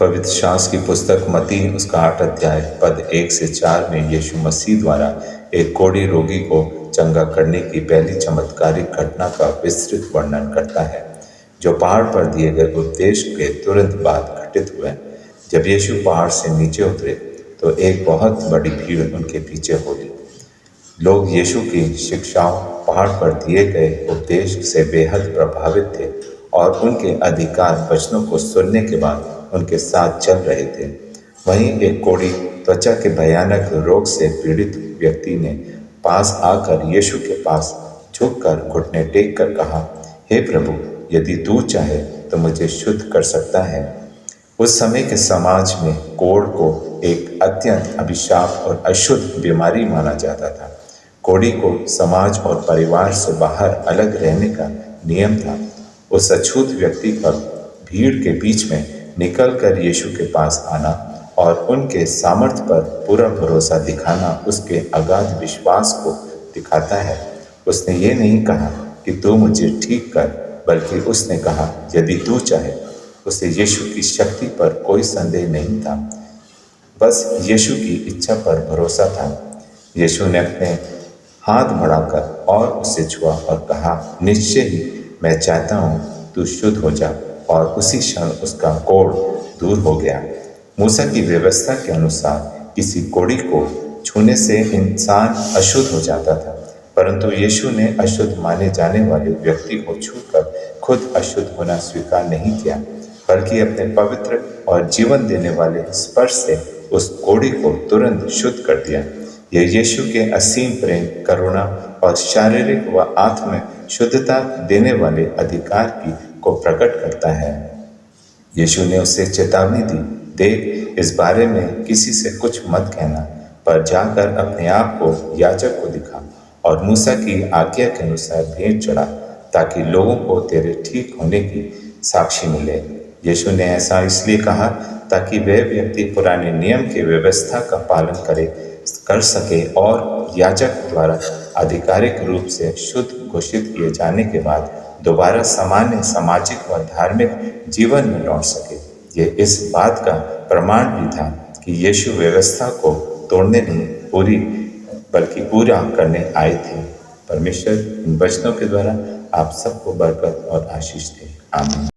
पवित्र शास्त्र की पुस्तक मत्ती उसका 8 अध्याय पद 1 से 4 में यीशु मसीह द्वारा एक कोढ़ी रोगी को चंगा करने की पहली चमत्कारिक घटना का विस्तृत वर्णन करता है, जो पहाड़ पर दिए गए उपदेश के तुरंत बाद घटित हुए। जब यीशु पहाड़ से नीचे उतरे तो एक बहुत बड़ी भीड़ उनके पीछे हो ली। लोग यीशु की शिक्षाओं, पहाड़ पर दिए गए उपदेश से बेहद प्रभावित थे और उनके अधिकार वचनों को सुनने के बाद उनके साथ चल रहे थे। वहीं एक कोढ़ी त्वचा के भयानक रोग से पीड़ित व्यक्ति ने पास आकर यीशु के पास झुककर घुटने टेक कर कहा, हे प्रभु, यदि तू चाहे तो मुझे शुद्ध कर सकता है। उस समय के समाज में कोढ़ को एक अत्यंत अभिशाप और अशुद्ध बीमारी माना जाता था। कोढ़ी को समाज और परिवार से बाहर अलग रहने का नियम था। उस अछूत व्यक्ति का भीड़ के बीच में निकलकर यीशु के पास आना और उनके सामर्थ्य पर पूरा भरोसा दिखाना उसके अगाध विश्वास को दिखाता है। उसने ये नहीं कहा कि तू मुझे ठीक कर, बल्कि उसने कहा, यदि तू चाहे। उसे यीशु की शक्ति पर कोई संदेह नहीं था, बस यीशु की इच्छा पर भरोसा था। यीशु ने अपने हाथ बढ़ाकर और उसे छुआ और कहा, निश्चय ही मैं चाहता हूँ, तू शुद्ध हो जा। और उसी क्षण उसका कोढ़ दूर हो गया। मूसा की व्यवस्था के अनुसार किसी कोढ़ी को छूने से इंसान अशुद्ध हो जाता था, परंतु यीशु ने अशुद्ध माने जाने वाले व्यक्ति को छूकर खुद अशुद्ध होना स्वीकार नहीं किया, बल्कि अपने पवित्र और जीवन देने वाले स्पर्श से उस कोढ़ी को तुरंत शुद्ध कर दिया। यह यीशु के असीम प्रेम, करुणा और शारीरिक व आत्म शुद्धता देने वाले अधिकार की को प्रकट करता है। यीशु ने उसे चेतावनी दी, देख, इस बारे में किसी से कुछ मत कहना, पर जाकर अपने आप को याजक को दिखा और मूसा की आज्ञा के अनुसार भेंट चढ़ा, ताकि लोगों को तेरे ठीक होने की साक्षी मिले। यीशु ने ऐसा इसलिए कहा ताकि वह व्यक्ति पुराने नियम की व्यवस्था का पालन कर सके और याजक द्वारा आधिकारिक रूप से शुद्ध घोषित किए जाने के बाद दोबारा सामान्य सामाजिक व धार्मिक जीवन में लौट सके। ये इस बात का प्रमाण भी था कि यीशु व्यवस्था को तोड़ने नहीं बल्कि पूरा करने आए थे। परमेश्वर इन वचनों के द्वारा आप सबको बरकत और आशीष दे। आमीन।